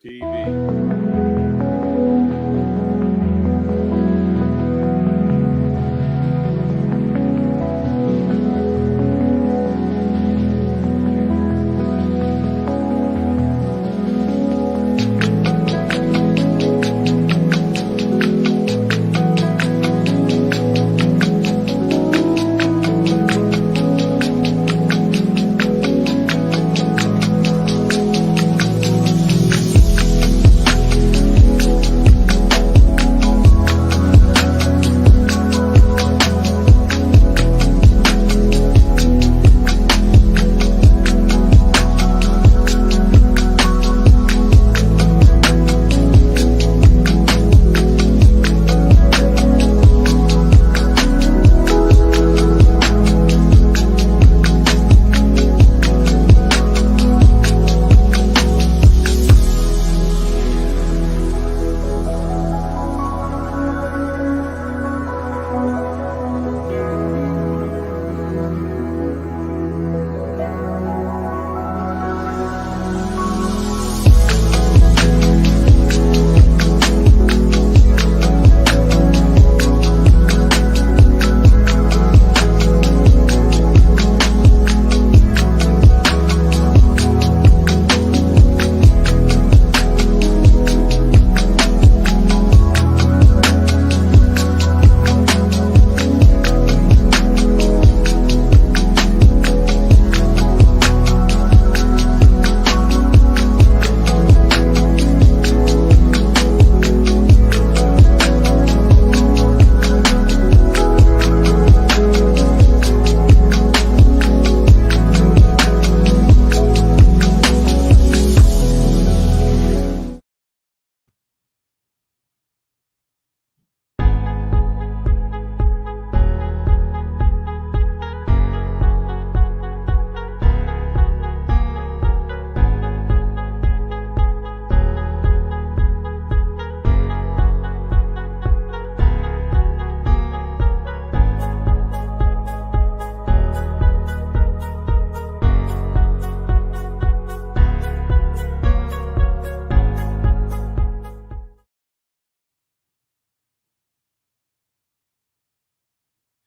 TV.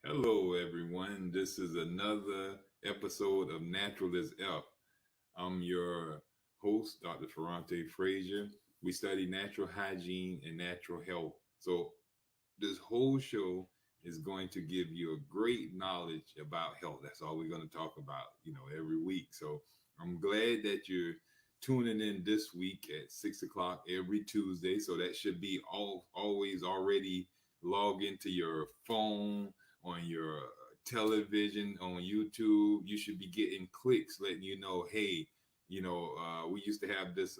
Hello, everyone. This is another episode of Natural is F. I'm your host, Dr. Ferrante Frazier. We study natural hygiene and natural health. So, this whole show is going to give you a great knowledge about health. That's all we're going to talk about, every week. So, I'm glad that you're tuning in this week at 6 o'clock every Tuesday. So, that should be always already log into your phone, on your television, on YouTube. You should be getting clicks letting you know, hey, we used to have this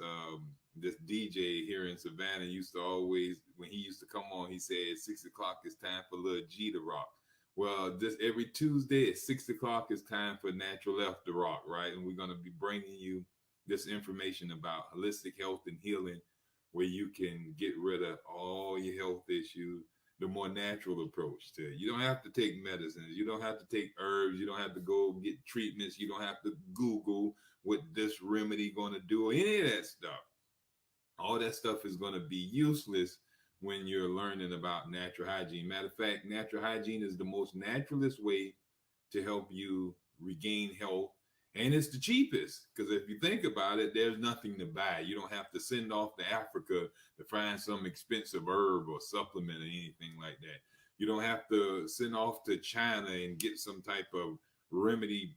DJ here in Savannah used to always, when he used to come on, he said 6 o'clock is time for Lil G to rock. Well, this every Tuesday at 6 o'clock is time for Natural F to rock, right? And we're going to be bringing you this information about holistic health and healing, where you can get rid of all your health issues the more natural approach to it. You don't have to take medicines. You don't have to take herbs. You don't have to go get treatments. You don't have to Google what this remedy going to do or any of that stuff. All that stuff is going to be useless when you're learning about natural hygiene. Matter of fact, natural hygiene is the most naturalist way to help you regain health. And it's the cheapest, because if you think about it, there's nothing to buy. You don't have to send off to Africa to find some expensive herb or supplement or anything like that. You don't have to send off to China and get some type of remedy,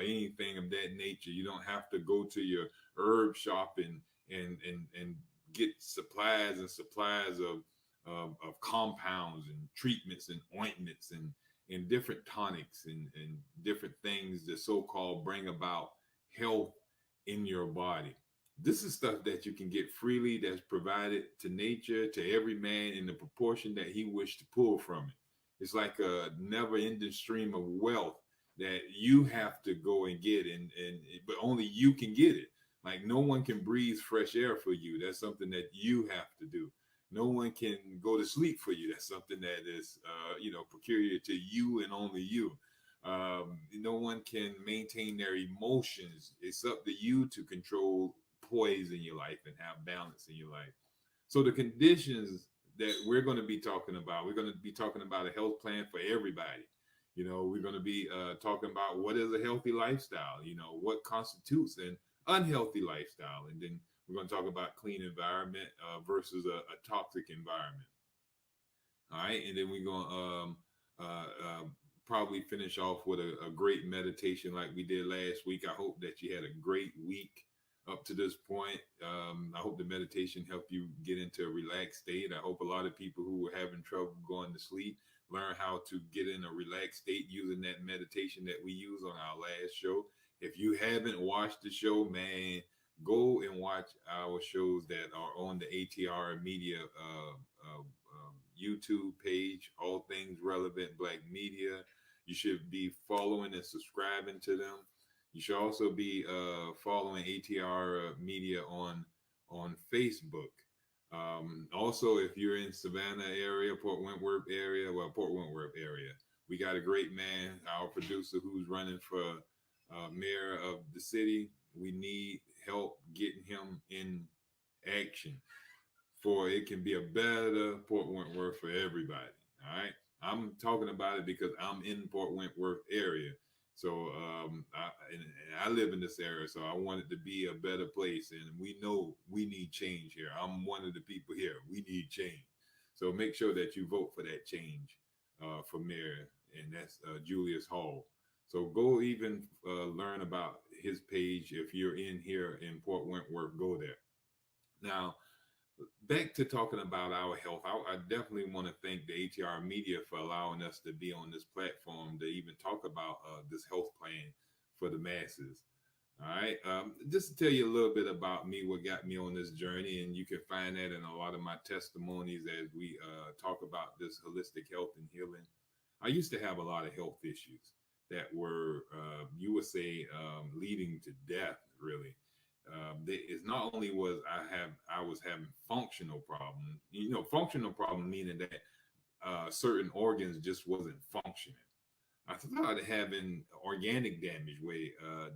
anything of that nature. You don't have to go to your herb shop and get supplies and supplies of compounds and treatments and ointments and different tonics and different things that so-called bring about health in your body. This is stuff that you can get freely, that's provided to nature, to every man in the proportion that he wished to pull from it. It's like a never-ending stream of wealth that you have to go and get, but only you can get it. Like, no one can breathe fresh air for you. That's something that you have to do. No one can go to sleep for you. That's something that is, peculiar to you and only you. No one can maintain their emotions. It's up to you to control poise in your life and have balance in your life. So the conditions that we're going to be talking about, we're going to be talking about a health plan for everybody. We're going to be talking about what is a healthy lifestyle, what constitutes an unhealthy lifestyle. And then we're going to talk about clean environment versus a toxic environment. All right. And then we're going to probably finish off with a great meditation like we did last week. I hope that you had a great week up to this point. I hope the meditation helped you get into a relaxed state. I hope a lot of people who were having trouble going to sleep learn how to get in a relaxed state using that meditation that we use on our last show. If you haven't watched the show, man, go and watch our shows that are on the ATR Media YouTube page, All Things Relevant Black Media. You should be following and subscribing to them. You should also be following ATR Media on Facebook. Also, if you're in Savannah area, Port Wentworth area, we got a great man, our producer, who's running for mayor of the city. We need help getting him in action for it can be a better Port Wentworth for everybody. All right. I'm talking about it because I'm in Port Wentworth area. So I live in this area, so I want it to be a better place. And we know we need change here. I'm one of the people here. We need change. So make sure that you vote for that change for mayor, and that's Julius Hall. So go even learn about his page. If you're in here in Port Wentworth, go there. Now, back to talking about our health. I definitely want to thank the ATR Media for allowing us to be on this platform to even talk about this health plan for the masses. All right. Just to tell you a little bit about me, what got me on this journey, and you can find that in a lot of my testimonies as we talk about this holistic health and healing. I used to have a lot of health issues that were, you would say, leading to death, really. It's not only was I was having functional problems, functional problem meaning that certain organs just wasn't functioning. I started having organic damage where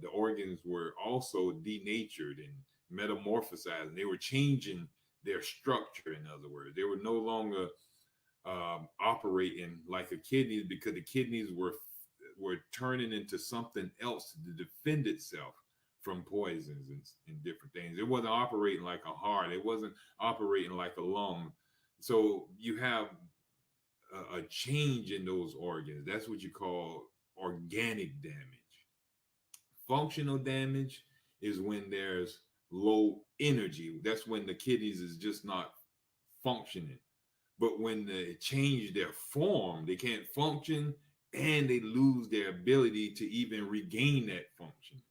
the organs were also denatured and metamorphosized. And they were changing their structure. In other words, they were no longer operating like a kidney because the kidneys were turning into something else to defend itself from poisons and different things. It wasn't operating like a heart. It wasn't operating like a lung. So you have a change in those organs. That's what you call organic damage. Functional damage is when there's low energy. That's when the kidneys is just not functioning. But when they change their form, they can't function and they lose their ability to even regain that function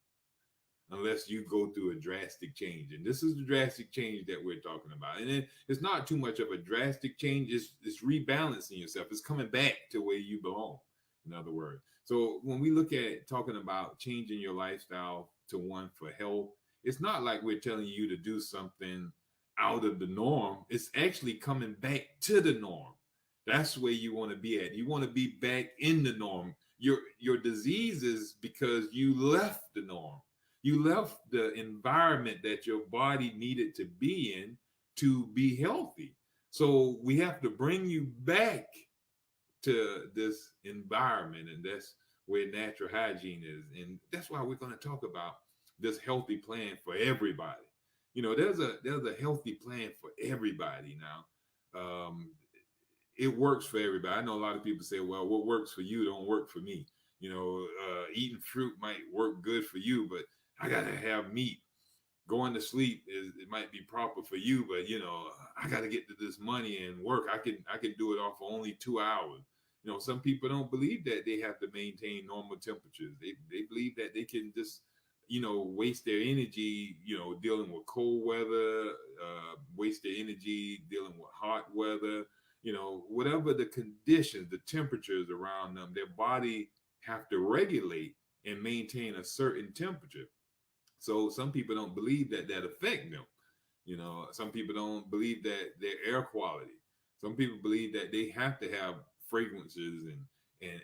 unless you go through a drastic change. And this is the drastic change that we're talking about. And it's not too much of a drastic change. It's rebalancing yourself. It's coming back to where you belong, in other words. So when we look at talking about changing your lifestyle to one for health, it's not like we're telling you to do something out of the norm. It's actually coming back to the norm. That's where you want to be at. You want to be back in the norm. Your disease is because you left the norm. You left the environment that your body needed to be in to be healthy. So we have to bring you back to this environment, and that's where natural hygiene is. And that's why we're going to talk about this healthy plan for everybody. There's a healthy plan for everybody now. It works for everybody. I know a lot of people say, well, what works for you don't work for me. Eating fruit might work good for you, but I gotta have meat. Going to sleep it might be proper for you, but I gotta get to this money and work. I can do it off for only 2 hours. Some people don't believe that they have to maintain normal temperatures. They believe that they can just waste their energy dealing with cold weather, waste their energy dealing with hot weather. Whatever the conditions, the temperatures around them, their body have to regulate and maintain a certain temperature. So some people don't believe that affect them. Some people don't believe that their air quality. Some people believe that they have to have fragrances and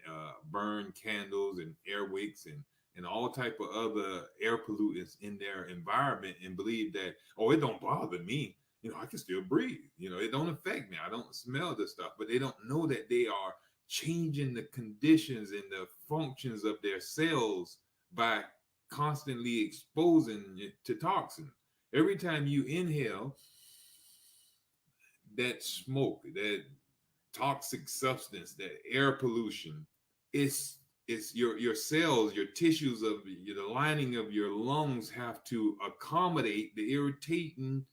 burn candles and air wicks and and all type of other air pollutants in their environment and believe that, oh, it don't bother me. I can still breathe. It don't affect me. I don't smell this stuff, but they don't know that they are changing the conditions and the functions of their cells by constantly exposing it to toxins. Every time you inhale that smoke, that toxic substance, that air pollution, it's your cells, your tissues of the lining of your lungs have to accommodate the irritating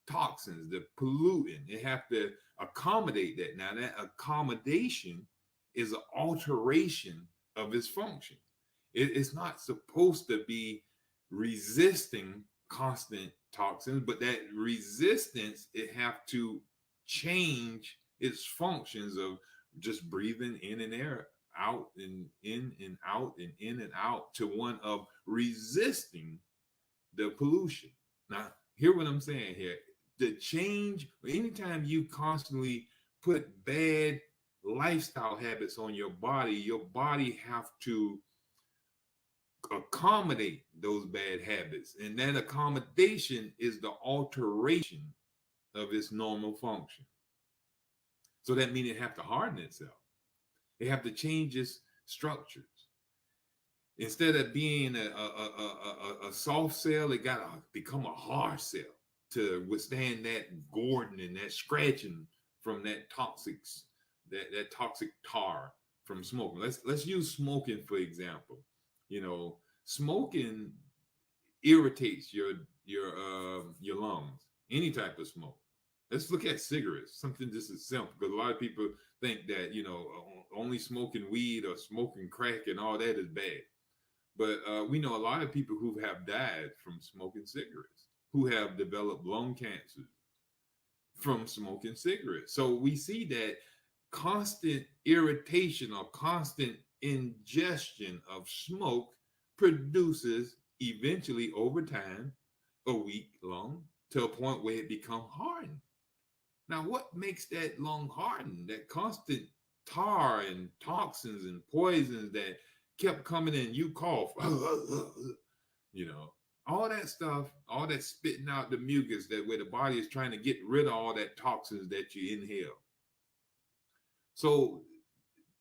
toxins, the pollutant. They have to accommodate that. Now, that accommodation is an alteration of its function. It's not supposed to be resisting constant toxins, but that resistance, it have to change its functions of just breathing in and air, out and in and out and in and out, to one of resisting the pollution. Now, hear what I'm saying here. The change, anytime you constantly put bad lifestyle habits on your body have to accommodate those bad habits. And that accommodation is the alteration of its normal function. So that means it have to harden itself. It have to change its structures. Instead of being a soft cell, it got to become a hard cell to withstand that goring and that scratching from that toxic tar from smoking. Let's use smoking for example. Smoking irritates your lungs. Any type of smoke. Let's look at cigarettes. Something just as simple, because a lot of people think that only smoking weed or smoking crack and all that is bad. But we know a lot of people who have died from smoking cigarettes, who have developed lung cancer from smoking cigarettes. So we see that constant irritation or constant ingestion of smoke produces eventually over time a weak lung to a point where it becomes hardened. Now, what makes that lung harden? That constant tar and toxins and poisons that kept coming in. You cough, all that stuff, all that spitting out the mucus, that where the body is trying to get rid of all that toxins that you inhale. So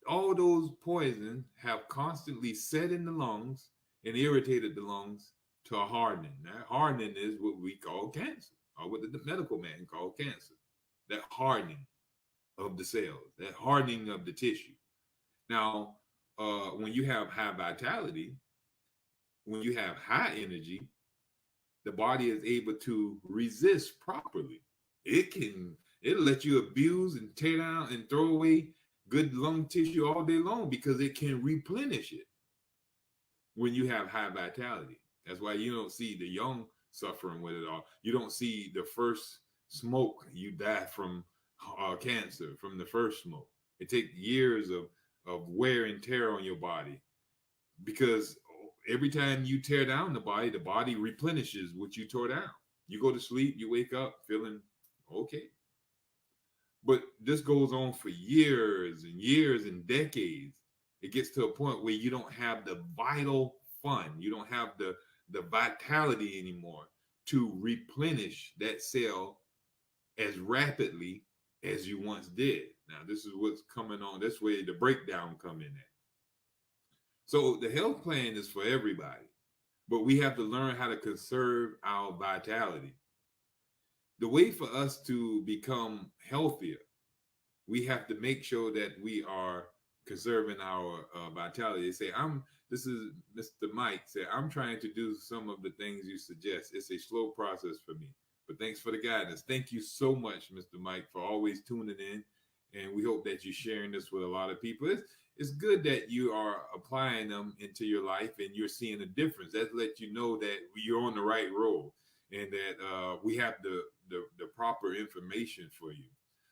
all those poisons have constantly set in the lungs and irritated the lungs to a hardening. That hardening is what we call cancer, or what the medical man called cancer. That hardening of the cells, that hardening of the tissue. Now, when you have high vitality, when you have high energy, the body is able to resist properly. It'll let you abuse and tear down and throw away good lung tissue all day long, because it can replenish it when you have high vitality. That's why you don't see the young suffering with it all. You don't see the first smoke, you die from cancer from the first smoke. It takes years of wear and tear on your body, because every time you tear down the body replenishes what you tore down. You go to sleep, you wake up feeling okay. But this goes on for years and years and decades. It gets to a point where you don't have the vital fun. You don't have the vitality anymore to replenish that cell as rapidly as you once did. Now, this is what's coming on. That's where the breakdown come in at. So the health plan is for everybody, but we have to learn how to conserve our vitality. The way for us to become healthier, we have to make sure that we are conserving our vitality. They say, this is Mr. Mike said, I'm trying to do some of the things you suggest. It's a slow process for me, but thanks for the guidance. Thank you so much, Mr. Mike, for always tuning in. And we hope that you're sharing this with a lot of people. It's good that you are applying them into your life and you're seeing a difference. That lets you know that you're on the right road, and that we have the proper information for you.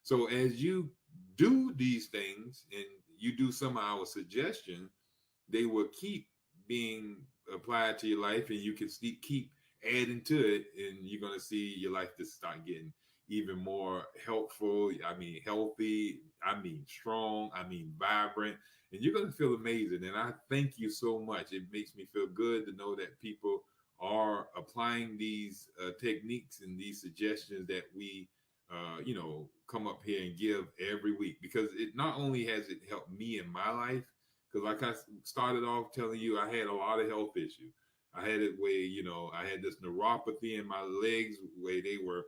So as you do these things and you do some of our suggestions, they will keep being applied to your life, and you can keep adding to it, and you're going to see your life just start getting even more helpful. I mean, healthy. I mean, strong. I mean, vibrant. And you're going to feel amazing. And I thank you so much. It makes me feel good to know that people are applying these techniques and these suggestions that we, come up here and give every week, because it not only has it helped me in my life, because like I started off telling you, I had a lot of health issues. I had it where, I had this neuropathy in my legs where they were,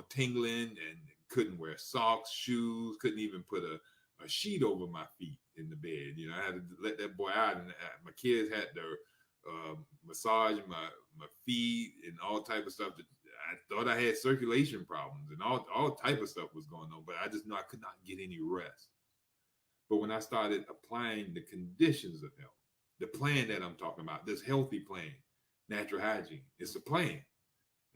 tingling, and couldn't wear socks, shoes, couldn't even put a sheet over my feet in the bed. I had to let that boy out, and my kids had to massage my feet and all type of stuff. That I thought I had circulation problems and all type of stuff was going on, but I just know I could not get any rest. But when I started applying the conditions of health, the plan that I'm talking about, this healthy plan, natural hygiene, it's a plan.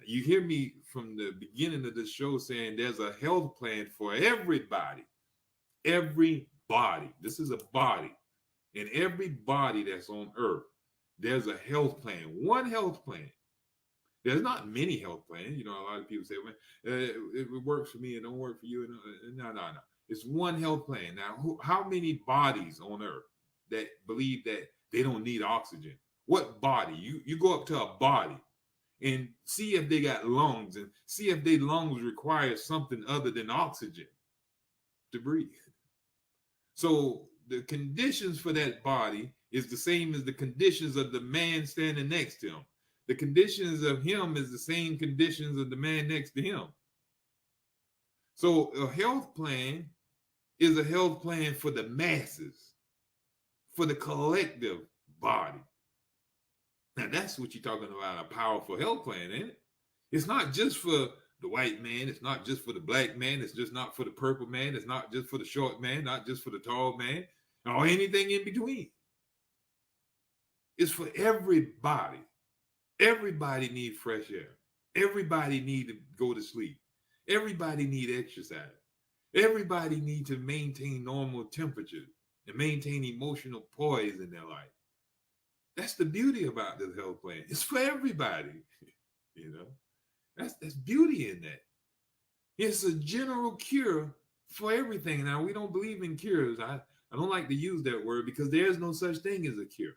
You hear me from the beginning of the show saying there's a health plan for everybody. Everybody. This is a body. And every body that's on earth, there's a health plan. One health plan. There's not many health plans. A lot of people say, well, it works for me and don't work for you. No. It's one health plan. Now, how many bodies on earth that believe that they don't need oxygen? What body? You go up to a body and see if they got lungs, and see if their lungs require something other than oxygen to breathe. So the conditions for that body is the same as the conditions of the man standing next to him. The conditions of him is the same conditions of the man next to him. So a health plan is a health plan for the masses, for the collective body. Now that's what you're talking about, a powerful health plan, ain't it? It's not just for the white man. It's not just for the black man. It's just not for the purple man. It's not just for the short man, not just for the tall man, or anything in between. It's for everybody. Everybody needs fresh air. Everybody needs to go to sleep. Everybody needs exercise. Everybody needs to maintain normal temperature and maintain emotional poise in their life. That's the beauty about this health plan. It's for everybody. That's beauty in that. It's a general cure for everything. Now, we don't believe in cures. I don't like to use that word, because there's no such thing as a cure.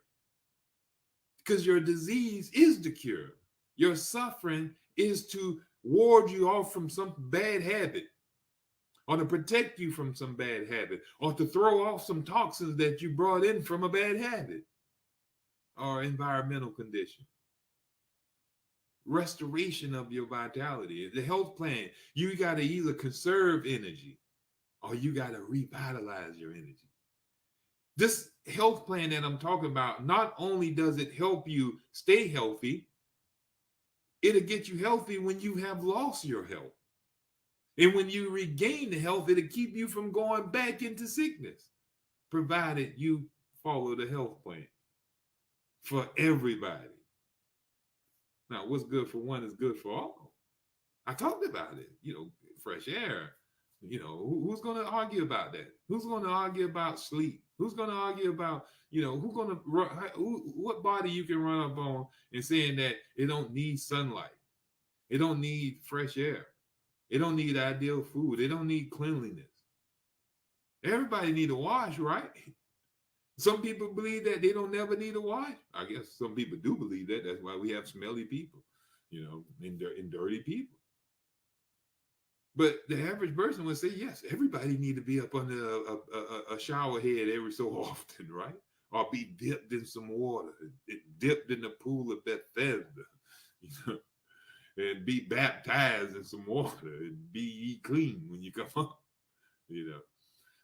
Because your disease is the cure. Your suffering is to ward you off from some bad habit, or to protect you from some bad habit, or to throw off some toxins that you brought in from a bad habit or environmental condition. Restoration of your vitality. The health plan, you got to either conserve energy or you got to revitalize your energy. This health plan that I'm talking about, not only does it help you stay healthy, it'll get you healthy when you have lost your health. And when you regain the health, it'll keep you from going back into sickness, provided you follow the health plan for everybody. Now, what's good for one is good for all. I talked about it, fresh air. Who's going to argue about that? Who's going to argue about sleep? Who's going to argue about, what body you can run up on and saying that it don't need sunlight. It don't need fresh air. It don't need ideal food. It don't need cleanliness. Everybody need a wash, right? Some people believe that they don't never need a wash. I guess some people do believe that. That's why we have smelly people, and dirty people. But the average person would say, yes, everybody need to be up under a shower head every so often, right? Or be dipped in some water, dipped in the pool of Bethesda, and be baptized in some water, and be clean when you come up,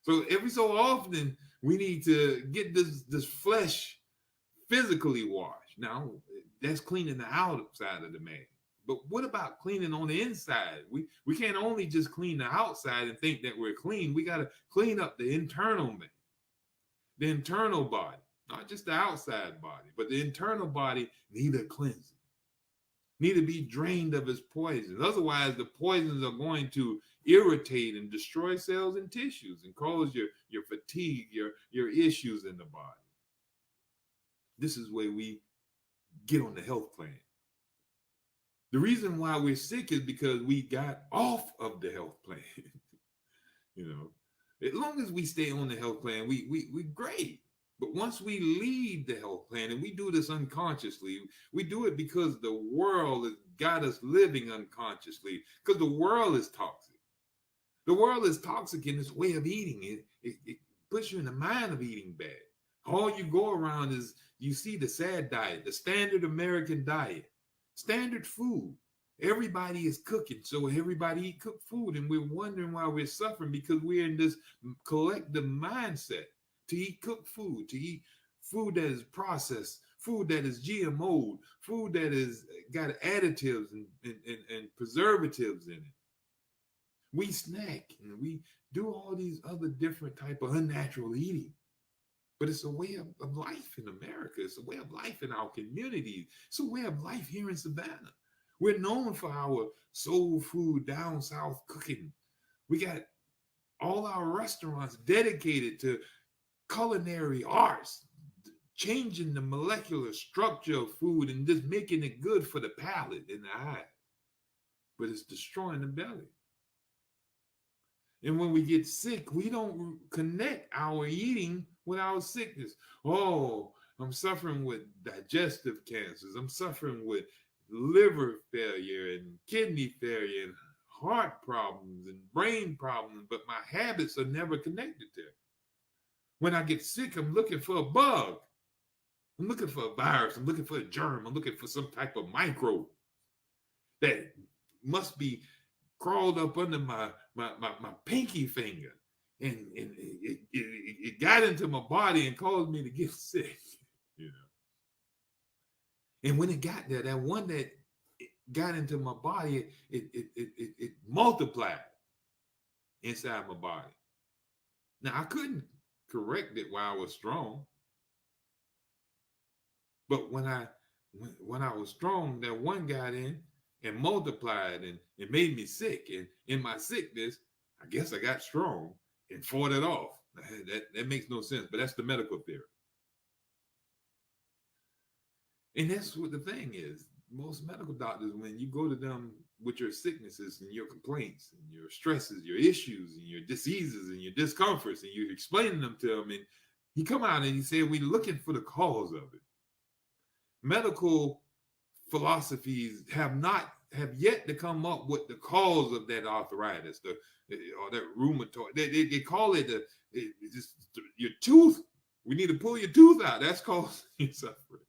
So every so often, we need to get this flesh physically washed. Now, that's cleaning the outside of the man. But what about cleaning on the inside? We can't only just clean the outside and think that we're clean. We got to clean up the internal man, the internal body, not just the outside body, but the internal body need a cleansing, need to be drained of its poisons. Otherwise, the poisons are going to irritate and destroy cells and tissues and cause your fatigue, your issues in the body. This is where we get on the health plan. The reason why we're sick is because we got off of the health plan. You know, as long as we stay on the health plan, we great. But once we leave the health plan, and we do this unconsciously, we do it because the world has got us living unconsciously, because the world is toxic. The world is toxic in its way of eating. It puts you in the mind of eating bad. All you go around is you see the sad diet, the standard American diet, standard food. Everybody is cooking, so everybody eat cooked food, and we're wondering why we're suffering, because we're in this collective mindset to eat cooked food, to eat food that is processed, food that is GMO, food that is got additives and preservatives in it. We snack and we do all these other different type of unnatural eating. But it's a way of life in America. It's a way of life in our communities. It's a way of life here in Savannah. We're known for our soul food down south cooking. We got all our restaurants dedicated to culinary arts, changing the molecular structure of food and just making it good for the palate and the eye. But it's destroying the belly. And when we get sick, we don't connect our eating with our sickness. Oh, I'm suffering with digestive cancers. I'm suffering with liver failure and kidney failure and heart problems and brain problems, but my habits are never connected there. When I get sick, I'm looking for a bug. I'm looking for a virus. I'm looking for a germ. I'm looking for some type of microbe that must be crawled up under my pinky finger, and it got into my body and caused me to get sick, you know. And when it got there, that one that got into my body, it multiplied inside my body. Now I couldn't correct it while I was strong, but when I was strong, that one got in and multiplied and it made me sick. And in my sickness, I guess I got strong and fought it off. That makes no sense, but that's the medical theory. And that's what the thing is. Most medical doctors, when you go to them with your sicknesses and your complaints and your stresses, your issues and your diseases and your discomforts, and you're explaining them to them, and he come out and he say, we're looking for the cause of it. Medical philosophies have yet to come up with the cause of that arthritis, or that rheumatoid. They call it just your tooth. We need to pull your tooth out. That's causing you suffering.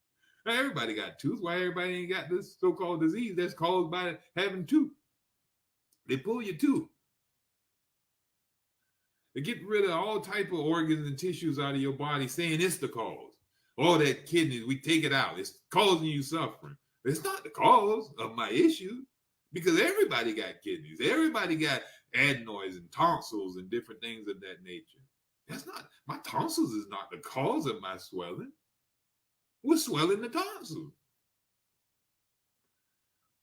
Now, everybody got tooth. Why everybody ain't got this so-called disease that's caused by having tooth? They pull your tooth. They get rid of all type of organs and tissues out of your body, saying it's the cause. All that kidney, we take it out. It's causing you suffering. It's not the cause of my issue, because everybody got kidneys. Everybody got adenoids and tonsils and different things of that nature. That's not, my tonsils is not the cause of my swelling. We're swelling the tonsils.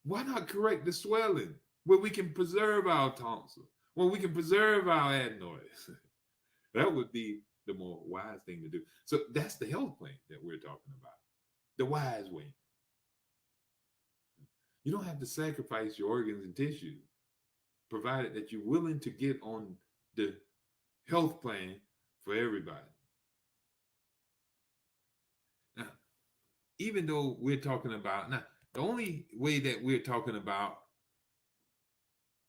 Why not correct the swelling where we can preserve our tonsils, where we can preserve our adenoids? That would be the more wise thing to do. So that's the health plan that we're talking about, the wise way. You don't have to sacrifice your organs and tissues, provided that you're willing to get on the health plan for everybody. Now, even though we're talking about, now, the only way that we're talking about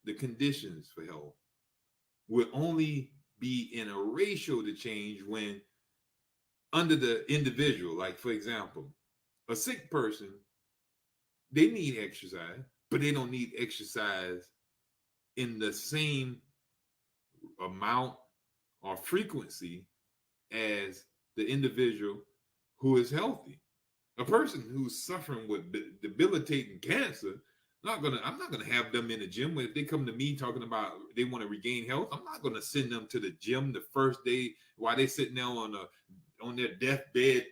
the conditions for health will only be in a ratio to change when under the individual. Like, for example, a sick person, they need exercise, but they don't need exercise in the same amount or frequency as the individual who is healthy. A person who's suffering with debilitating cancer, I'm not gonna have them in the gym. If they come to me talking about they want to regain health, I'm not gonna send them to the gym the first day while they're sitting there on their deathbed,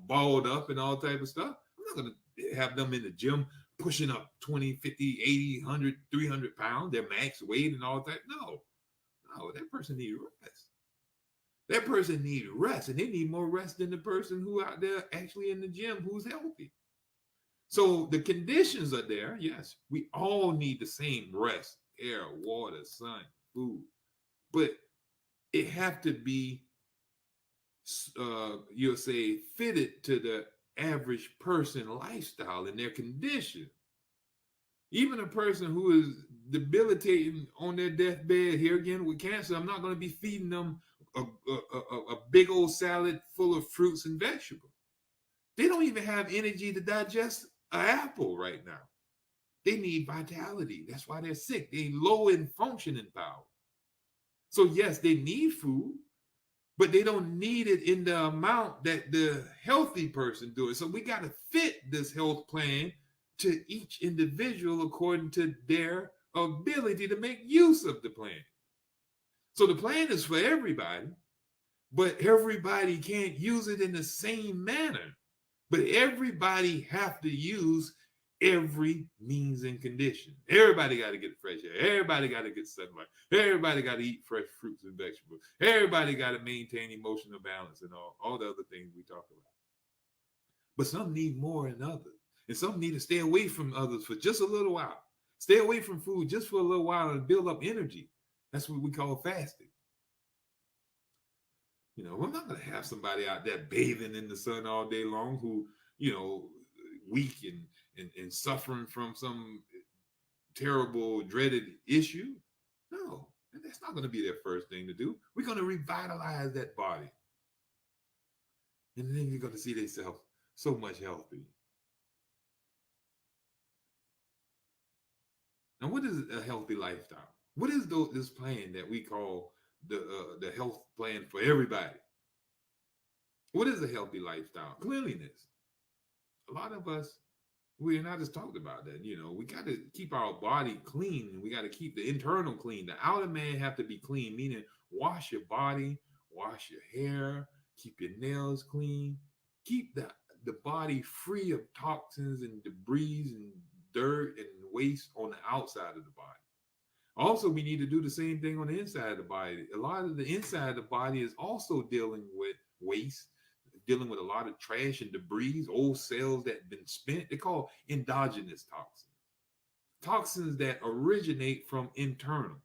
balled up and all type of stuff. I'm not gonna have them in the gym pushing up 20, 50, 80, 100, 300 pounds, their max weight and all that. No, that person needs rest. That person needs rest, and they need more rest than the person who out there actually in the gym who's healthy. So the conditions are there. Yes, we all need the same rest, air, water, sun, food, but it have to be, you'll say, fitted to the average person lifestyle and their condition. Even a person who is debilitating on their deathbed here again with cancer, I'm not going to be feeding them a big old salad full of fruits and vegetables. They don't even have energy to digest an apple right now. They need vitality. That's why they're sick. They low in functioning power. So yes, they need food, but they don't need it in the amount that the healthy person do it. So we got to fit this health plan to each individual according to their ability to make use of the plan. So the plan is for everybody, but everybody can't use it in the same manner. But everybody have to use every means and condition. Everybody got to get fresh air. Everybody got to get sunlight. Everybody got to eat fresh fruits and vegetables. Everybody got to maintain emotional balance and all the other things we talk about. But some need more than others. And some need to stay away from others for just a little while. Stay away from food just for a little while and build up energy. That's what we call fasting. You know, we're not going to have somebody out there bathing in the sun all day long who, you know, weak and suffering from some terrible, dreaded issue. No, that's not going to be their first thing to do. We're going to revitalize that body. And then you're going to see themselves so much healthy. Now, what is a healthy lifestyle? What is this plan that we call the health plan for everybody? What is a healthy lifestyle? Cleanliness. A lot of us, we and I just talked about that. You know, we got to keep our body clean. We got to keep the internal clean. The outer man have to be clean, meaning wash your body, wash your hair, keep your nails clean, keep the body free of toxins and debris and dirt and waste on the outside of the body. Also, we need to do the same thing on the inside of the body. A lot of the inside of the body is also dealing with waste, dealing with a lot of trash and debris, old cells that have been spent. They're called endogenous toxins, toxins that originate from internal.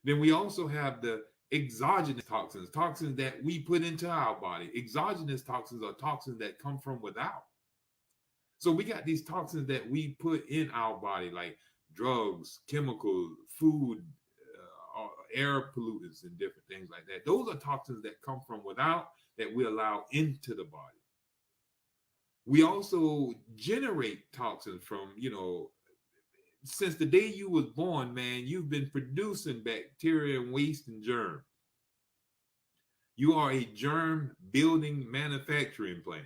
Then we also have the exogenous toxins, toxins that we put into our body. Exogenous toxins are toxins that come from without. So we got these toxins that we put in our body, like drugs, chemicals, food, air pollutants, and different things like that. Those are toxins that come from without that we allow into the body. We also generate toxins from, you know, since the day you was born, man, you've been producing bacteria and waste and germs. You are a germ building manufacturing plant.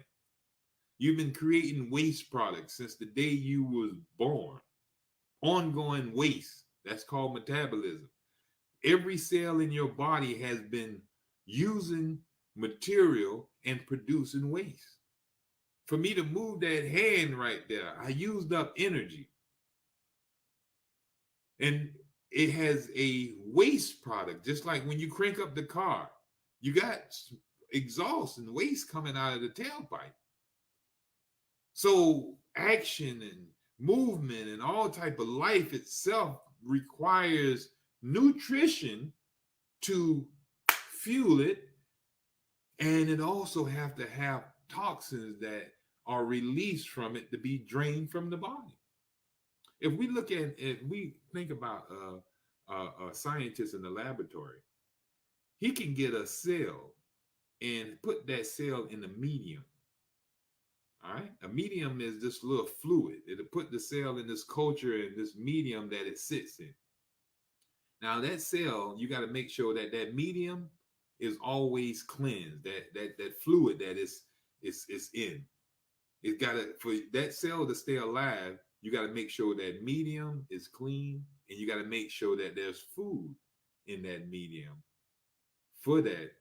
You've been creating waste products since the day you was born. Ongoing waste, that's called metabolism. Every cell in your body has been using material and producing waste. For me to move that hand right there, I used up energy. And it has a waste product, just like when you crank up the car, you got exhaust and waste coming out of the tailpipe. So action and movement and all type of life itself requires nutrition to fuel it, and it also have to have toxins that are released from it to be drained from the body. If we think about a scientist in the laboratory, he can get a cell and put that cell in a medium. All right, a medium is this little fluid. It'll put the cell in this culture and this medium that it sits in. Now that cell, you got to make sure that that medium is always cleansed. That fluid that is in. It's got to, for that cell to stay alive, you got to make sure that medium is clean, and you got to make sure that there's food in that medium for that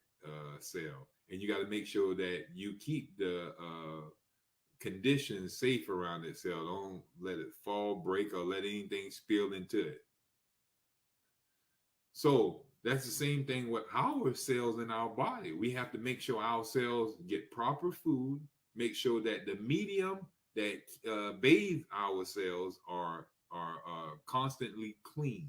cell, and you got to make sure that you keep the conditions safe around that cell. Don't let it fall, break, or let anything spill into it. So that's the same thing with our cells in our body. We have to make sure our cells get proper food, make sure that the medium that bathe our cells are constantly clean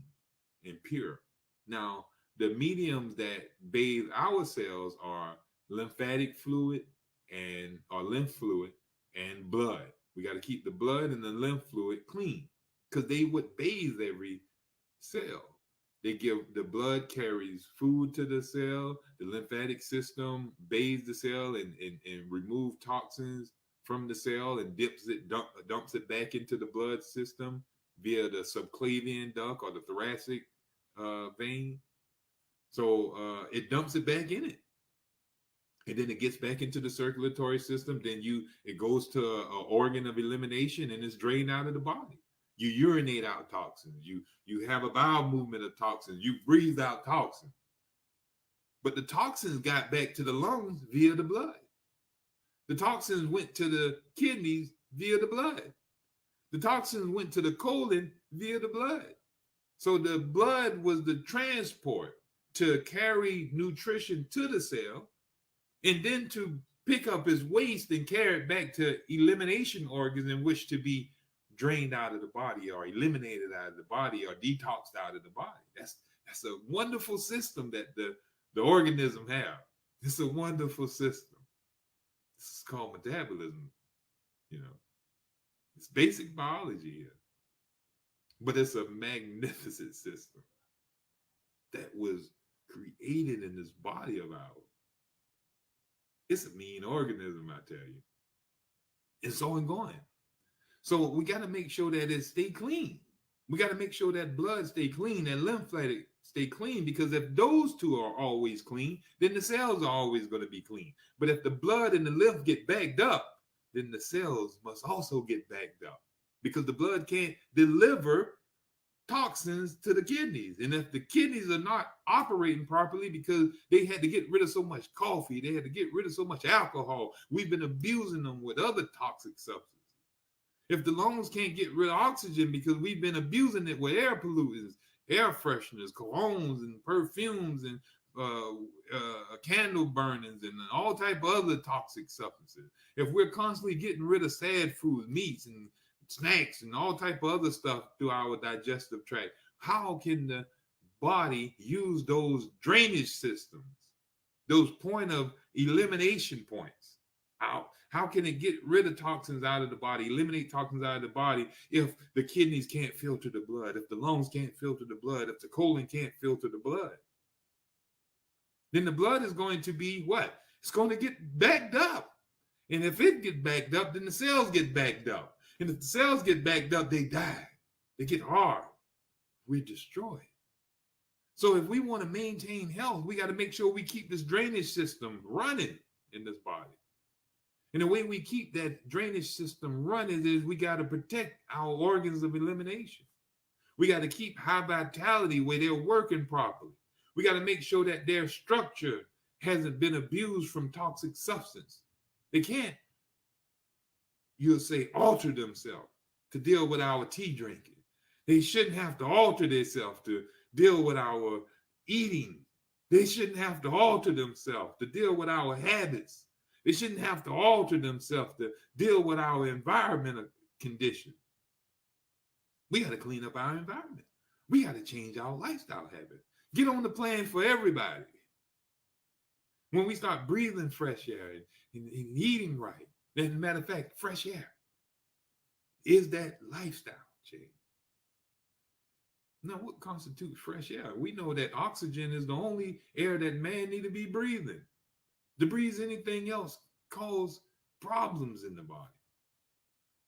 and pure. Now, the mediums that bathe our cells are lymphatic fluid and or lymph fluid and blood. We got to keep the blood and the lymph fluid clean because they would bathe every cell. They give the blood carries food to the cell. The lymphatic system bathes the cell and remove toxins from the cell and dumps it back into the blood system via the subclavian duct or the thoracic vein. So it dumps it back in it, and then it gets back into the circulatory system. Then it goes to an organ of elimination and it's drained out of the body. You urinate out toxins. You have a bowel movement of toxins. You breathe out toxins. But the toxins got back to the lungs via the blood. The toxins went to the kidneys via the blood. The toxins went to the colon via the blood. So the blood was the transport to carry nutrition to the cell and then to pick up its waste and carry it back to elimination organs in which to be drained out of the body or eliminated out of the body or detoxed out of the body. That's a wonderful system that the organism have. It's a wonderful system. This is called metabolism. It's basic biology here. But it's a magnificent system that was created in this body of ours. It's a mean organism, I tell you. It's ongoing. So we got to make sure that it stay clean. We got to make sure that blood stay clean, that lymphatic stay clean, because if those two are always clean, then the cells are always going to be clean. But if the blood and the lymph get backed up, then the cells must also get backed up because the blood can't deliver toxins to the kidneys. And if the kidneys are not operating properly because they had to get rid of so much coffee, they had to get rid of so much alcohol, we've been abusing them with other toxic substances. If the lungs can't get rid of oxygen because we've been abusing it with air pollutants, air fresheners, colognes and perfumes and candle burnings and all type of other toxic substances. If we're constantly getting rid of sad foods, meats and snacks and all type of other stuff through our digestive tract, how can the body use those drainage systems, those point of elimination points? How can it get rid of toxins out of the body, eliminate toxins out of the body if the kidneys can't filter the blood, if the lungs can't filter the blood, if the colon can't filter the blood? Then the blood is going to be what? It's going to get backed up. And if it gets backed up, then the cells get backed up. And if the cells get backed up, they die. They get hard. We're destroyed. So if we want to maintain health, we got to make sure we keep this drainage system running in this body. And the way we keep that drainage system running is we got to protect our organs of elimination. We got to keep high vitality where they're working properly. We got to make sure that their structure hasn't been abused from toxic substance. They can't, you'll say, alter themselves to deal with our tea drinking. They shouldn't have to alter themselves to deal with our eating. They shouldn't have to alter themselves to deal with our habits. They shouldn't have to alter themselves to deal with our environmental condition. We got to clean up our environment. We got to change our lifestyle habits. Get on the plan for everybody. When we start breathing fresh air and eating right, as a matter of fact, fresh air is that lifestyle change. Now, what constitutes fresh air? We know that oxygen is the only air that man need to be breathing. To breathe anything else cause problems in the body.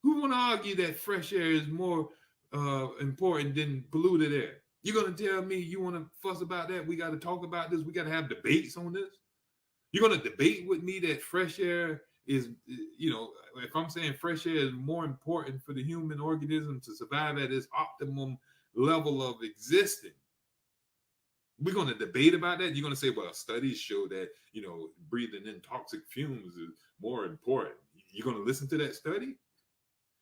Who want to argue that fresh air is more important than polluted air? You're going to tell me you want to fuss about that? We got to talk about this. We got to have debates on this. You're going to debate with me that fresh air is, if I'm saying fresh air is more important for the human organism to survive at its optimum level of existing. We're going to debate about that. You're going to say, well, studies show that, breathing in toxic fumes is more important. You're going to listen to that study?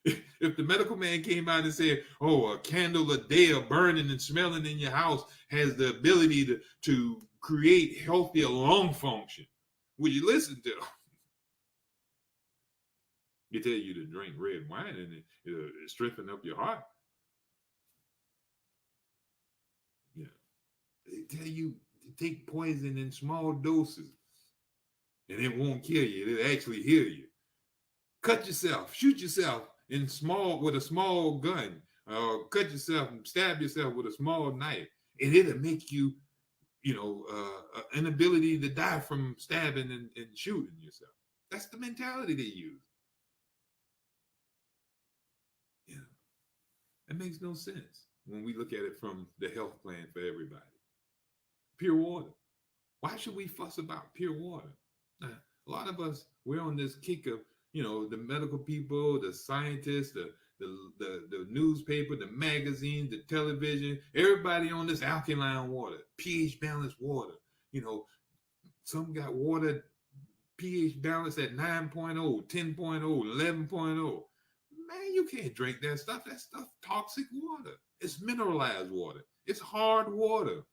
If the medical man came out and said, a candle a day of burning and smelling in your house has the ability to create healthier lung function, would you listen to him? They tell you to drink red wine and it strengthen up your heart. Yeah. They tell you to take poison in small doses and it won't kill you. It'll actually heal you. Cut yourself, shoot yourself in small with a small gun, cut yourself and stab yourself with a small knife, and it'll make you, inability to die from stabbing and shooting yourself. That's the mentality they use. Yeah, it makes no sense when we look at it from the health plan for everybody. Pure water. Why should we fuss about pure water? Now, a lot of us, we're on this kick of, the medical people, the scientists, the newspaper, the magazines, the television, everybody on this alkaline water, pH balanced water. Some got water pH balance at 9.0, 10.0, 11.0. Man, you can't drink that stuff. That stuff toxic water. It's mineralized water. It's hard water.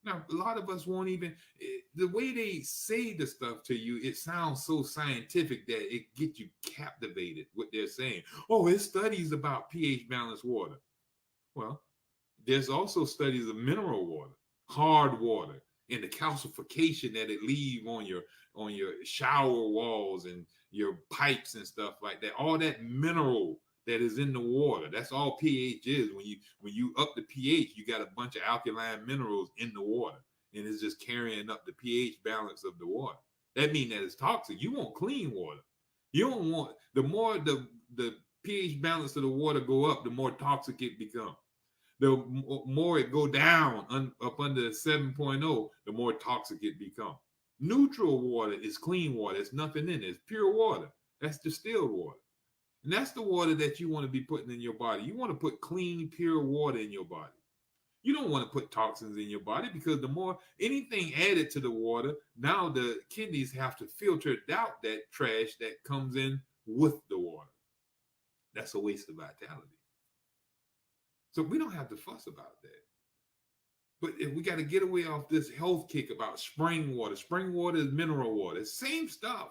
Now, a lot of us won't even, the way they say the stuff to you, it sounds so scientific that it gets you captivated what they're saying. Oh, it's studies about pH balanced water. Well, there's also studies of mineral water, hard water, and the calcification that it leaves on your shower walls and your pipes and stuff like that. All that mineral that is in the water. That's all pH is. When you up the pH, you got a bunch of alkaline minerals in the water, and it's just carrying up the pH balance of the water. That means that it's toxic. You want clean water. You don't want, the more the pH balance of the water go up, the more toxic it becomes. The more it go down up under 7.0, the more toxic it becomes. Neutral water is clean water. It's nothing in it. It's pure water. That's distilled water. And that's the water that you want to be putting in your body. You want to put clean, pure water in your body. You don't want to put toxins in your body, because the more anything added to the water, now the kidneys have to filter out that trash that comes in with the water. That's a waste of vitality. So we don't have to fuss about that. But if we got to get away off this health kick about spring water. Spring water is mineral water. It's same stuff.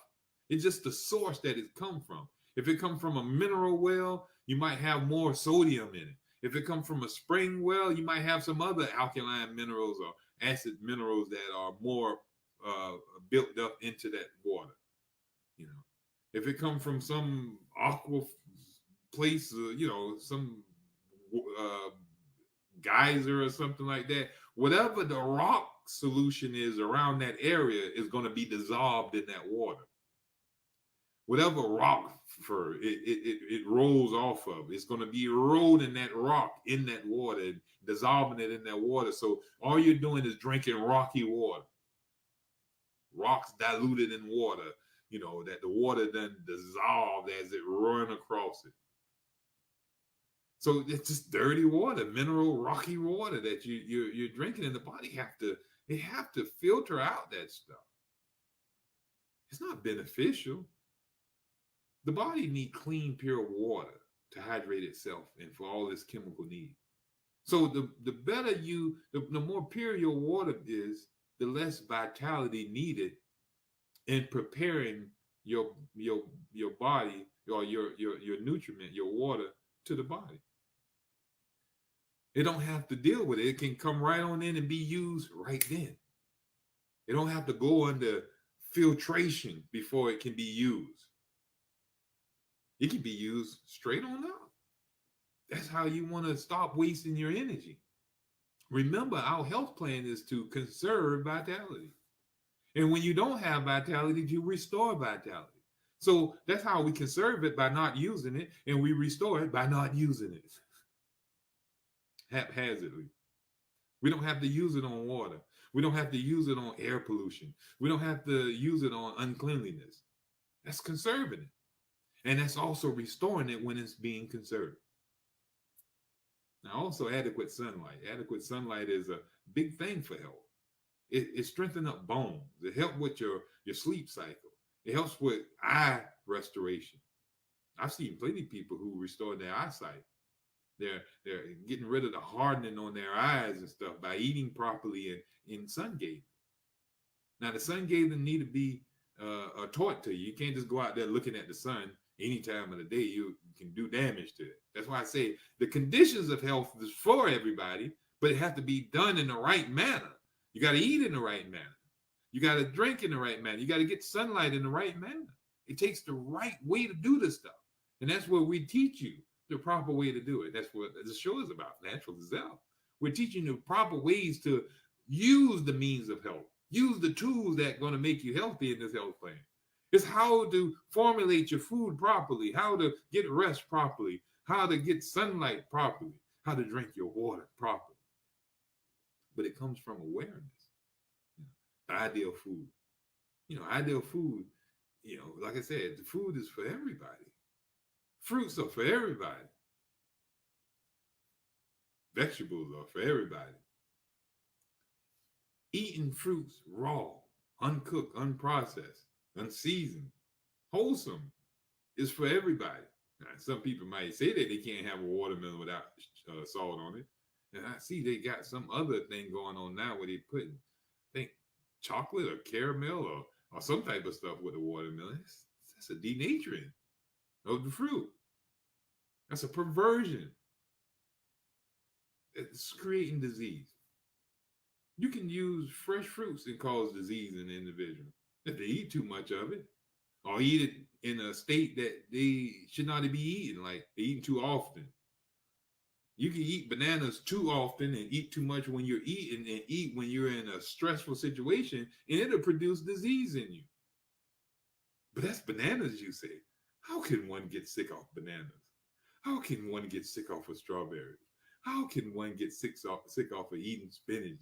It's just the source that it come from. If it comes from a mineral well, you might have more sodium in it. If it comes from a spring well, you might have some other alkaline minerals or acid minerals that are more built up into that water. If it comes from some aqua place, some geyser or something like that, whatever the rock solution is around that area is going to be dissolved in that water. Whatever rock it rolls off of, it's going to be eroding that rock in that water and dissolving it in that water. So all you're doing is drinking rocky water. Rocks diluted in water, that the water then dissolved as it run across it. So it's just dirty water, mineral, rocky water that you're drinking, and the body have to filter out that stuff. It's not beneficial. The body needs clean, pure water to hydrate itself and for all its chemical needs. So the better the more pure your water is, the less vitality needed in preparing your body or your nutriment, your water, to the body. It don't have to deal with it. It can come right on in and be used right then. It don't have to go under filtration before it can be used. It can be used straight on up. That's how you want to stop wasting your energy. Remember, our health plan is to conserve vitality. And when you don't have vitality, you restore vitality. So that's how we conserve it, by not using it, and we restore it by not using it haphazardly. We don't have to use it on water. We don't have to use it on air pollution. We don't have to use it on uncleanliness. That's conserving it. And that's also restoring it when it's being conserved. Now, also adequate sunlight. Adequate sunlight is a big thing for health. It strengthens up bones. It helps with your sleep cycle. It helps with eye restoration. I've seen plenty of people who restore their eyesight. They're getting rid of the hardening on their eyes and stuff by eating properly and in sun gazing. Now, the sun gazing need to be are taught to you. You can't just go out there looking at the sun any time of the day. You can do damage to it. That's why I say the conditions of health is for everybody, but it has to be done in the right manner. You got to eat in the right manner. You got to drink in the right manner. You got to get sunlight in the right manner. It takes the right way to do this stuff. And that's what we teach you, the proper way to do it. That's what the show is about, natural is health. We're teaching you the proper ways to use the means of health. Use the tools that are going to make you healthy in this health plan. It's how to formulate your food properly, how to get rest properly, how to get sunlight properly, how to drink your water properly. But it comes from awareness. Ideal food. Ideal food, like I said, the food is for everybody. Fruits are for everybody. Vegetables are for everybody. Eating fruits raw, uncooked, unprocessed, unseasoned, wholesome is for everybody. Now, some people might say that they can't have a watermelon without salt on it. And I see they got some other thing going on now where they put, I think, chocolate or caramel or some type of stuff with the watermelon. That's a denaturing of the fruit. That's a perversion. It's creating disease. You can use fresh fruits and cause disease in the individual if they eat too much of it or eat it in a state that they should not be eating, like they eat too often. You can eat bananas too often and eat too much when you're eating and eat when you're in a stressful situation, and it'll produce disease in you. But that's bananas, you say. How can one get sick off bananas? How can one get sick off of strawberries? How can one get sick off of eating spinach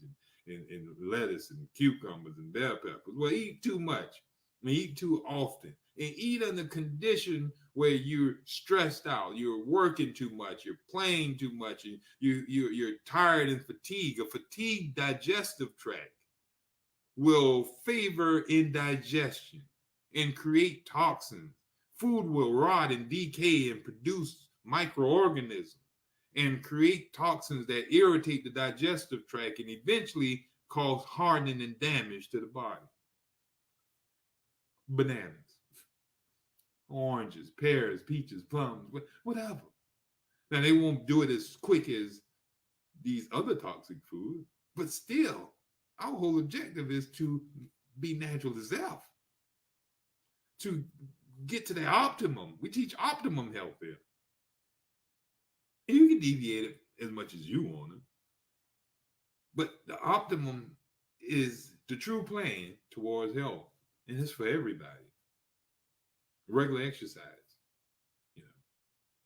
and lettuce and cucumbers and bell peppers? Well, eat too much. Eat too often. And eat under condition where you're stressed out, you're working too much, you're playing too much, and you're tired and fatigued. A fatigued digestive tract will favor indigestion and create toxins. Food will rot and decay and produce microorganisms and create toxins that irritate the digestive tract and eventually cause hardening and damage to the body. Bananas, oranges, pears, peaches, plums, whatever. Now, they won't do it as quick as these other toxic foods, but still, our whole objective is to be natural as health, to get to the optimum. We teach optimum health here. And you can deviate it as much as you want to. But the optimum is the true plan towards health. And it's for everybody. Regular exercise.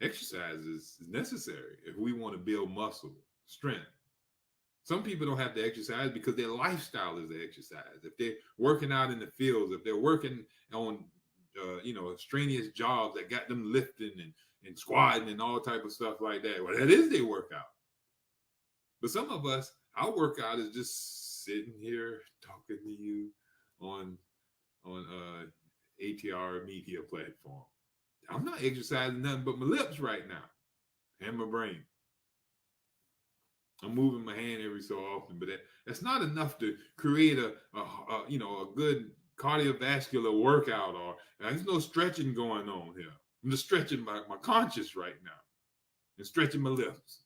Exercise is necessary if we want to build muscle, strength. Some people don't have to exercise because their lifestyle is the exercise. If they're working out in the fields, if they're working on strenuous jobs that got them lifting and squatting and all type of stuff like that, well, that is their workout. But some of us, our workout is just sitting here talking to you on ATR media platform. I'm not exercising nothing but my lips right now and my brain. I'm moving my hand every so often, but that's not enough to create a good cardiovascular workout, or there's no stretching going on here. I'm just stretching my conscious right now and stretching my lips.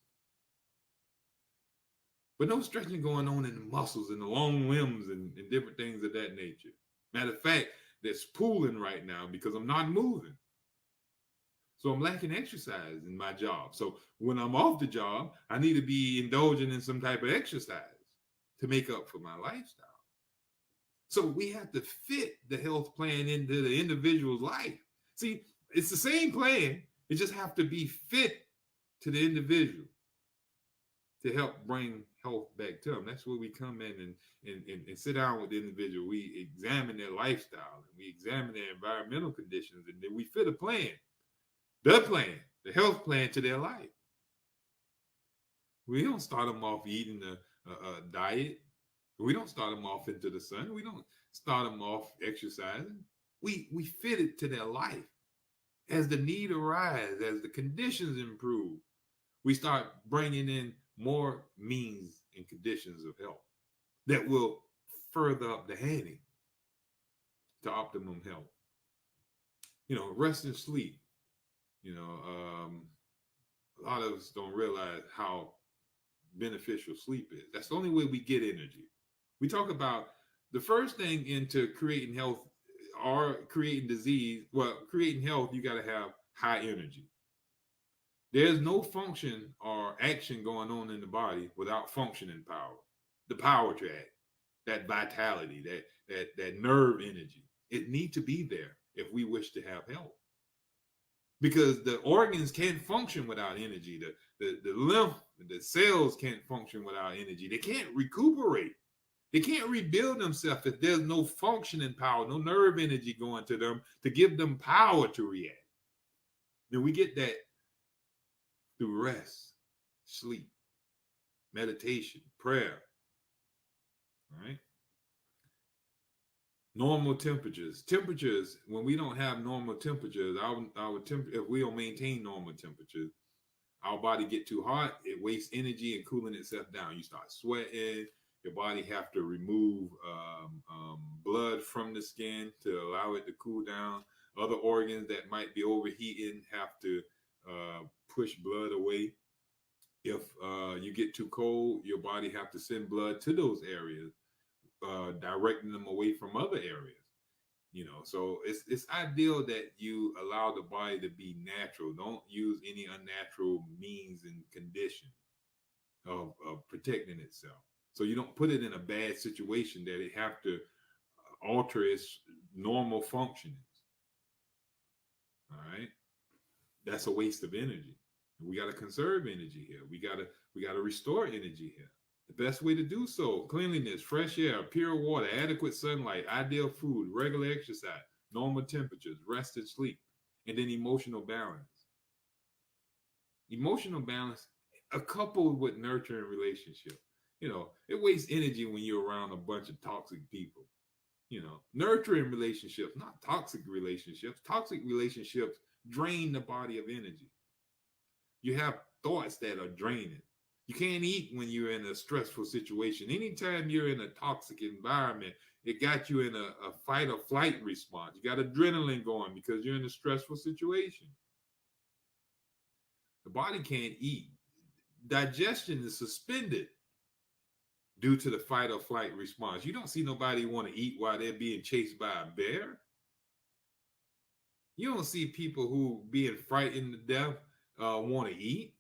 But no stretching going on in the muscles and the long limbs and different things of that nature. Matter of fact, there's pooling right now because I'm not moving. So I'm lacking exercise in my job. So when I'm off the job, I need to be indulging in some type of exercise to make up for my lifestyle. So we have to fit the health plan into the individual's life. See, it's the same plan. It just have to be fit to the individual to help bring health back to them. That's where we come in and sit down with the individual. We examine their lifestyle and we examine their environmental conditions, and then we fit a plan. The health plan to their life. We don't start them off eating a diet. We don't start them off into the sun. We don't start them off exercising. We fit it to their life. As the need arises, as the conditions improve, we start bringing in more means and conditions of health that will further up the ante. to optimum health. Rest and sleep. You know, a lot of us don't realize how beneficial sleep is. That's the only way we get energy. We talk about the first thing into creating health or creating disease. Well, creating health, you got to have high energy. There's no function or action going on in the body without functioning power. The power to act, that vitality, that nerve energy. It needs to be there if we wish to have health. Because the organs can't function without energy. The lymph, the cells can't function without energy. They can't recuperate. They can't rebuild themselves if there's no functioning power, no nerve energy going to them to give them power to react. Then we get that through rest, sleep, meditation, prayer. All right. Normal temperatures. Temperatures, when we don't have normal temperatures, if we don't maintain normal temperatures, our body get too hot, it wastes energy and cooling itself down. You start sweating. Your body have to remove blood from the skin to allow it to cool down. Other organs that might be overheating have to push blood away. If you get too cold, your body have to send blood to those areas, directing them away from other areas. So it's ideal that you allow the body to be natural. Don't use any unnatural means and conditions of protecting itself. So you don't put it in a bad situation that it have to alter its normal functionings. All right, that's a waste of energy. We got to conserve energy here. We got to restore energy here. The best way to do so: cleanliness, fresh air, pure water, adequate sunlight, ideal food, regular exercise, normal temperatures, rest and sleep, and then emotional balance. Emotional balance, coupled with nurturing relationship. It wastes energy when you're around a bunch of toxic people. Nurturing relationships, not toxic relationships. Toxic relationships drain the body of energy. You have thoughts that are draining. You can't eat when you're in a stressful situation. Anytime you're in a toxic environment, it got you in a fight or flight response. You got adrenaline going because you're in a stressful situation. The body can't eat. Digestion is suspended due to the fight or flight response. You don't see nobody want to eat while they're being chased by a bear. You don't see people who being frightened to death want to eat.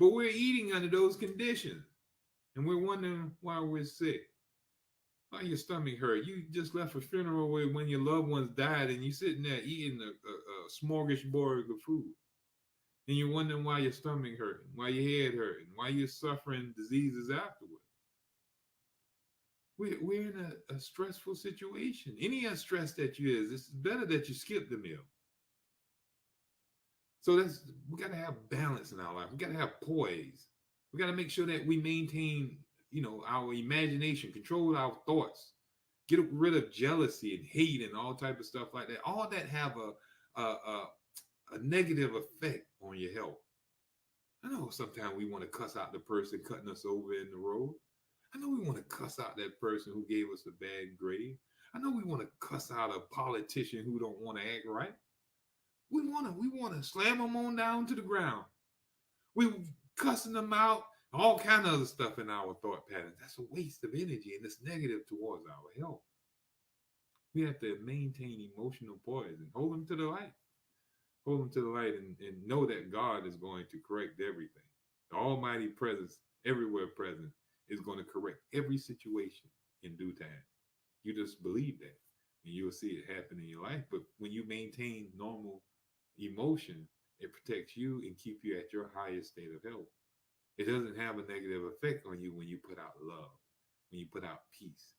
But we're eating under those conditions. And we're wondering why we're sick. Why your stomach hurt. You just left a funeral when your loved ones died and you're sitting there eating a smorgasbord of food. And you're wondering why your stomach hurting, why your head hurting, why you're suffering diseases afterward. We're in a stressful situation. Any stress that you is, it's better that you skip the meal. So we got to have balance in our life. We got to have poise. We got to make sure that we maintain, our imagination, control our thoughts, get rid of jealousy and hate and all type of stuff like that. All that have a negative effect on your health. I know sometimes we want to cuss out the person cutting us over in the road. I know we want to cuss out that person who gave us a bad grade. I know we want to cuss out a politician who don't want to act right. We want to slam them on down to the ground. We cussing them out, all kind of other stuff in our thought patterns. That's a waste of energy and it's negative towards our health. We have to maintain emotional poise and hold them to the light. Hold them to the light and know that God is going to correct everything. The almighty presence, everywhere present, is going to correct every situation in due time. You just believe that and you'll see it happen in your life. But when you maintain normal emotion, it protects you and keep you at your highest state of health. It doesn't have a negative effect on you when you put out love, when you put out peace,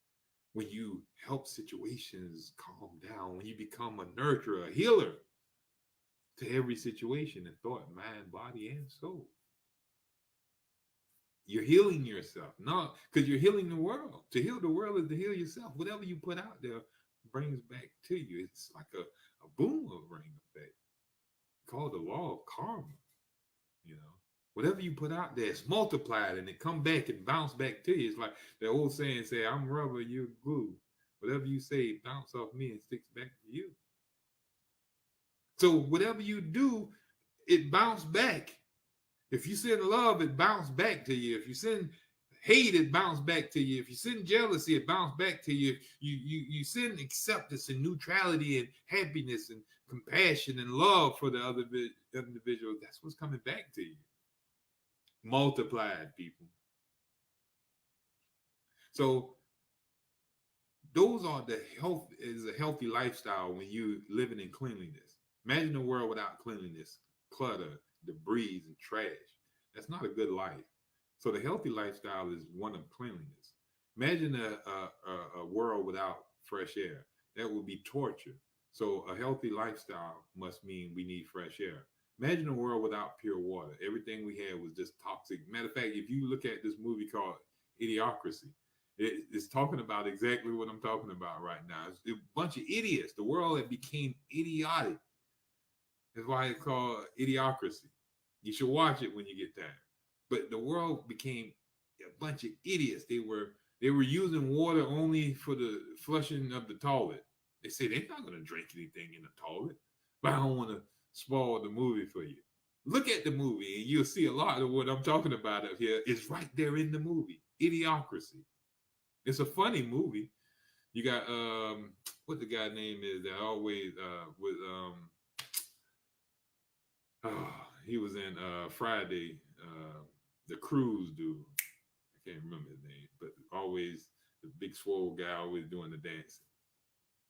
when you help situations calm down, when you become a nurturer, a healer to every situation in thought, mind, body, and soul. You're healing yourself. No, because you're healing the world. To heal the world is to heal yourself. Whatever you put out there brings back to you. It's like a boomerang effect called the law of karma. Whatever you put out there, it's multiplied and it come back and bounce back to you. It's like the old saying say, I'm rubber, you're glue. Whatever you say bounce off me and sticks back to you. So whatever you do, it bounce back. If you send love, it bounce back to you. If you send hate, it bounce back to you. If you send jealousy, it bounce back to you. You send acceptance and neutrality and happiness and compassion and love for the other individual. That's what's coming back to you. Multiplied, people. So those are the health is a healthy lifestyle when you living in cleanliness. Imagine a world without cleanliness, clutter, debris, and trash. That's not a good life. So the healthy lifestyle is one of cleanliness. Imagine a world without fresh air. That would be torture. So a healthy lifestyle must mean we need fresh air. Imagine a world without pure water. Everything we had was just toxic. Matter of fact, if you look at this movie called Idiocracy, it's talking about exactly what I'm talking about right now. It's a bunch of idiots. The world that became idiotic. That's why it's called Idiocracy. You should watch it when you get time. But the world became a bunch of idiots. They were using water only for the flushing of the toilet. They say they're not going to drink anything in the toilet. But I don't want to spoil the movie for you. Look at the movie and you'll see a lot of what I'm talking about up here is right there in the movie. Idiocracy. It's a funny movie. You got what the guy name is that always was he was in Friday, the cruise dude. I can't remember his name, but always the big swole guy always doing the dancing.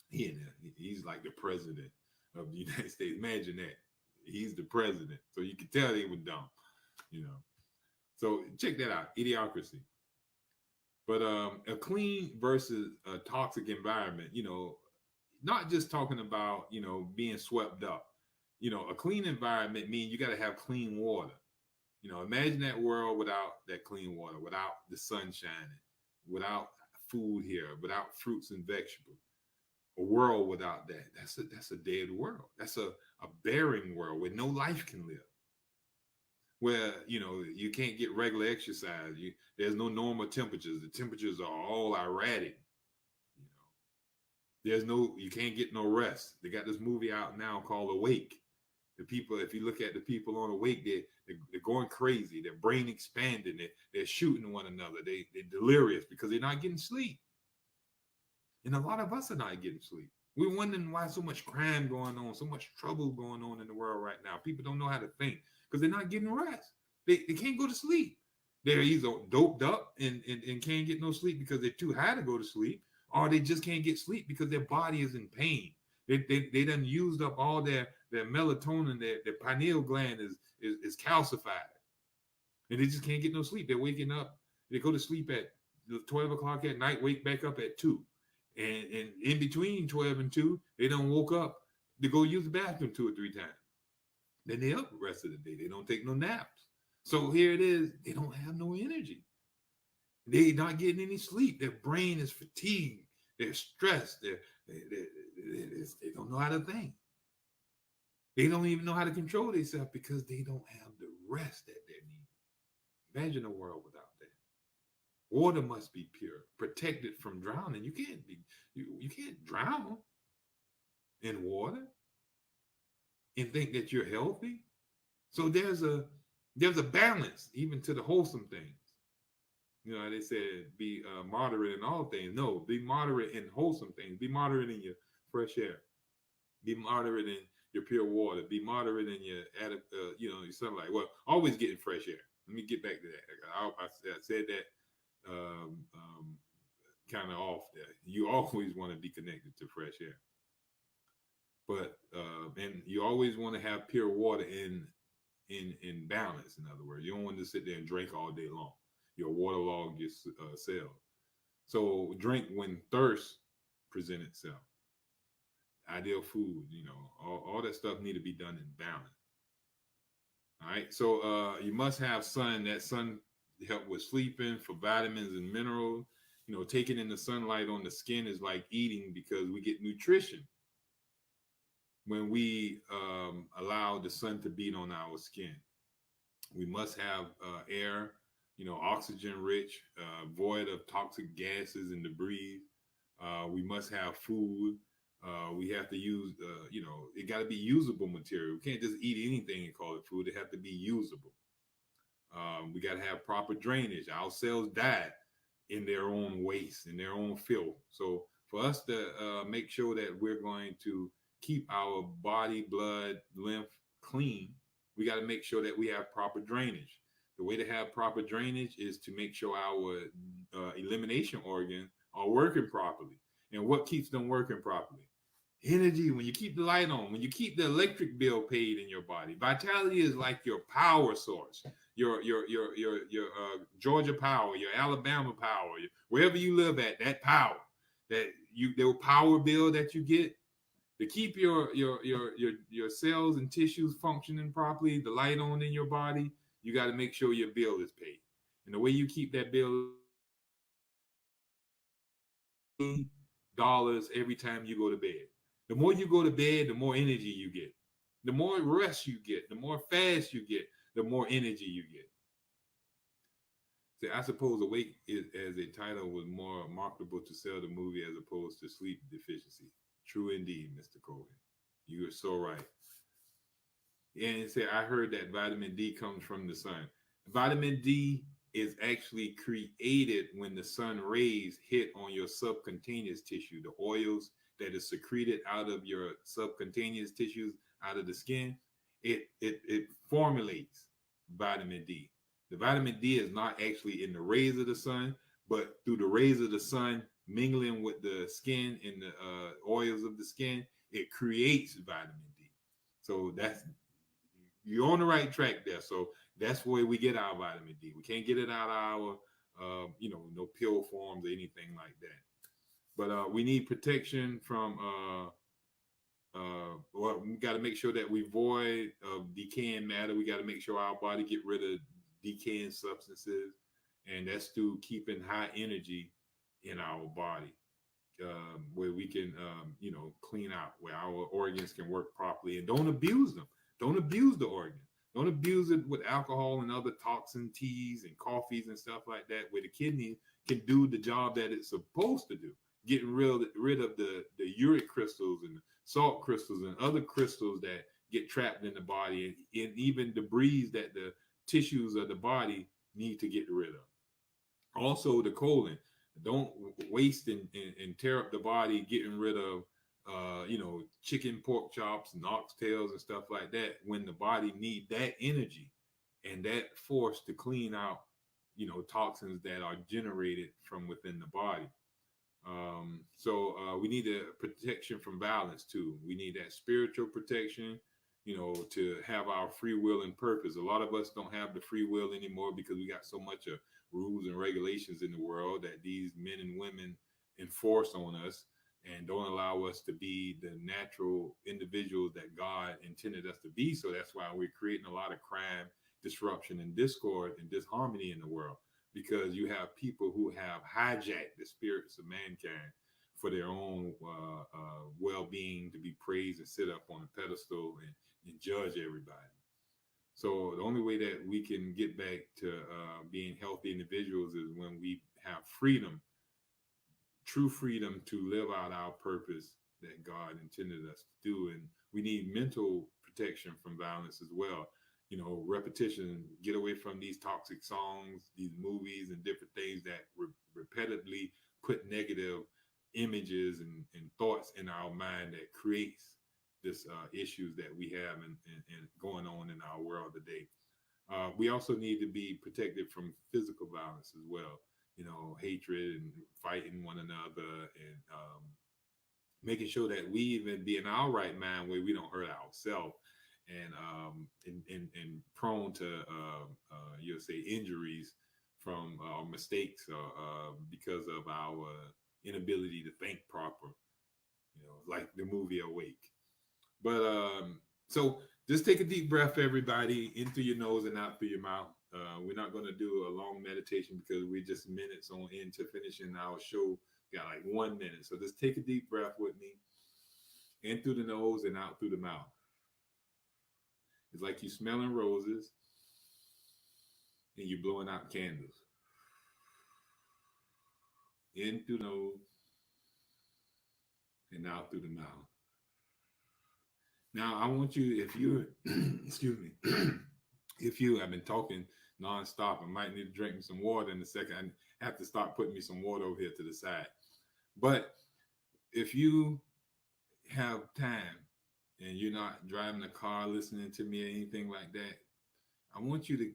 He's like the president of the United States. Imagine that. He's the president. So you can tell they were dumb, you know. So check that out, Idiocracy. But a clean versus a toxic environment, not just talking about, being swept up. A clean environment means you got to have clean water. Imagine that world without that clean water, without the sun shining, without food here, without fruits and vegetables. A world without that, that's a dead world. That's a barren world where no life can live. Where you can't get regular exercise. There's no normal temperatures. The temperatures are all erratic. You can't get no rest. They got this movie out now called Awake. The people, if you look at the people on Awake, they're going crazy. Their brain expanding. They're shooting one another. They're delirious because they're not getting sleep. And a lot of us are not getting sleep. We're wondering why so much crime going on, so much trouble going on in the world right now. People don't know how to think because they're not getting rest. They can't go to sleep. They're either doped up and can't get no sleep because they're too high to go to sleep, or they just can't get sleep because their body is in pain. They done used up all their melatonin, their pineal gland is calcified. And they just can't get no sleep. They're waking up, they go to sleep at 12 o'clock at night, wake back up at 2. And in between 12 and 2, they don't woke up to go use the bathroom 2 or 3 times. Then they up the rest of the day. They don't take no naps. So here it is. They don't have no energy. They're not getting any sleep. Their brain is fatigued. They're stressed. They don't know how to think. They don't even know how to control themselves because they don't have the rest that they need. Imagine a world without that. Water must be pure, protected from drowning. You can't drown in water and think that you're healthy. So there's a balance even to the wholesome things. They said be moderate in all things. No, be moderate in wholesome things. Be moderate in your fresh air. Be moderate in your pure water. Be moderate in your your sunlight. Well, always getting fresh air. Let me get back to that. I said that kind of off there. You always want to be connected to fresh air, but and you always want to have pure water in balance. In other words, you don't want to sit there and drink all day long. You'll waterlog your cells. So drink when thirst present itself. Ideal food, all that stuff need to be done in balance. All right. So you must have sun. That sun help with sleeping, for vitamins and minerals. Taking in the sunlight on the skin is like eating because we get nutrition when we allow the sun to beat on our skin. We must have air, oxygen rich, void of toxic gases and debris. We must have food. We have to use, it got to be usable material. We can't just eat anything and call it food. It have to be usable. We got to have proper drainage. Our cells die in their own waste, in their own filth. So for us to make sure that we're going to keep our body, blood, lymph clean, we got to make sure that we have proper drainage. The way to have proper drainage is to make sure our elimination organs are working properly. And what keeps them working properly? Energy. When you keep the light on, when you keep the electric bill paid in your body. Vitality is like your power source, your Georgia power, your Alabama power, wherever you live at, that power, that the power bill that you get to keep your cells and tissues functioning properly, the light on in your body. You got to make sure your bill is paid. And the way you keep that bill dollars every time you go to bed. The more you go to bed, the more energy you get. The more rest you get, the more fast you get, the more energy you get. So I suppose Awake is, as a title was more marketable to sell the movie as opposed to Sleep Deficiency. True indeed, Mr. Cohen. You are so right. And it said, I heard that vitamin D comes from the sun. Vitamin D is actually created when the sun rays hit on your subcutaneous tissue, the oils that is secreted out of your subcutaneous tissues, out of the skin. It formulates vitamin D. The vitamin D is not actually in the rays of the sun, but through the rays of the sun mingling with the skin and the oils of the skin, it creates vitamin D. So you're on the right track there. So that's where we get our vitamin D. We can't get it out of our, no pill forms or anything like that. But we need protection from, we got to make sure that we void of decaying matter. We got to make sure our body get rid of decaying substances. And that's through keeping high energy in our body, where we can, clean out, where our organs can work properly, and don't abuse them. Don't abuse the organ. Don't abuse it with alcohol and other toxin teas and coffees and stuff like that, where the kidney can do the job that it's supposed to do, getting rid of the uric crystals and salt crystals and other crystals that get trapped in the body, and even debris that the tissues of the body need to get rid of. Also, the colon. Don't waste and tear up the body getting rid of chicken, pork chops, and oxtails and stuff like that, when the body need that energy and that force to clean out, toxins that are generated from within the body. So we need a protection from violence too. We need that spiritual protection, to have our free will and purpose. A lot of us don't have the free will anymore because we got so much of rules and regulations in the world that these men and women enforce on us, and don't allow us to be the natural individuals that God intended us to be. So that's why we're creating a lot of crime, disruption, and discord and disharmony in the world, because you have people who have hijacked the spirits of mankind for their own well-being, to be praised and sit up on a pedestal and judge everybody. So the only way that we can get back to being healthy individuals is when we have freedom, true freedom to live out our purpose that God intended us to do. And we need mental protection from violence as well. Repetition, get away from these toxic songs, these movies, and different things that repetitively put negative images and thoughts in our mind that creates this issues that we have and going on in our world today. We also need to be protected from physical violence as well. Hatred and fighting one another, and making sure that we even be in our right mind where we don't hurt ourselves, and prone to you'll say injuries from mistakes, because of our inability to think proper, like the movie Awake. But so just take a deep breath, everybody, in through your nose and out through your mouth. We're not going to do a long meditation because we're just minutes on into finishing our show. Got like 1 minute. So just take a deep breath with me, in through the nose and out through the mouth. It's like you smelling roses and you blowing out candles. In through the nose and out through the mouth. Now, I want you, if you're, excuse me, if you have been talking nonstop, I might need to drink me some water in a second. I have to start putting me some water over here to the side. But if you have time and you're not driving a car, listening to me or anything like that, I want you to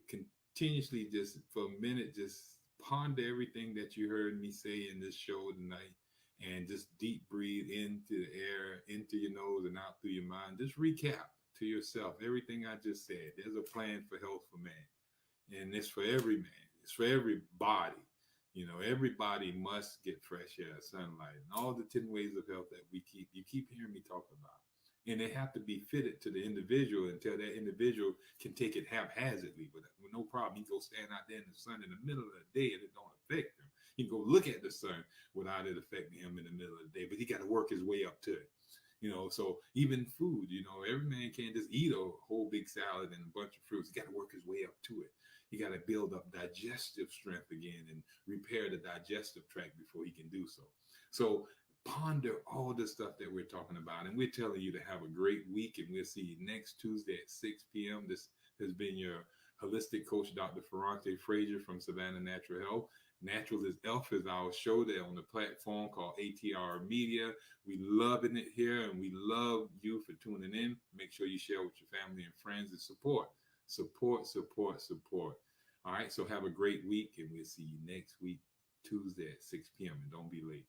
continuously just for a minute, just ponder everything that you heard me say in this show tonight. And just deep breathe into the air, into your nose and out through your mind. Just recap to yourself everything I just said. There's a plan for health for man. And it's for every man. It's for everybody. You know, everybody must get fresh air, sunlight, and all the 10 ways of health that you keep hearing me talk about. And they have to be fitted to the individual until that individual can take it haphazardly with no problem. He can go stand out there in the sun in the middle of the day and it don't affect him. He can go look at the sun without it affecting him in the middle of the day, but he got to work his way up to it. You know, so even food, you know, every man can't just eat a whole big salad and a bunch of fruits. He got to work his way up to it. He got to build up digestive strength again and repair the digestive tract before he can do so. So ponder all the stuff that we're talking about. And we're telling you to have a great week. And we'll see you next Tuesday at 6 p.m. This has been your holistic coach, Dr. Ferrante Frazier from Savannah Natural Health. Natural is Elf is our show there on the platform called ATR Media. We loving it here and we love you for tuning in. Make sure you share with your family and friends and support. All right, so have a great week and we'll see you next week, Tuesday at 6 p.m. and don't be late.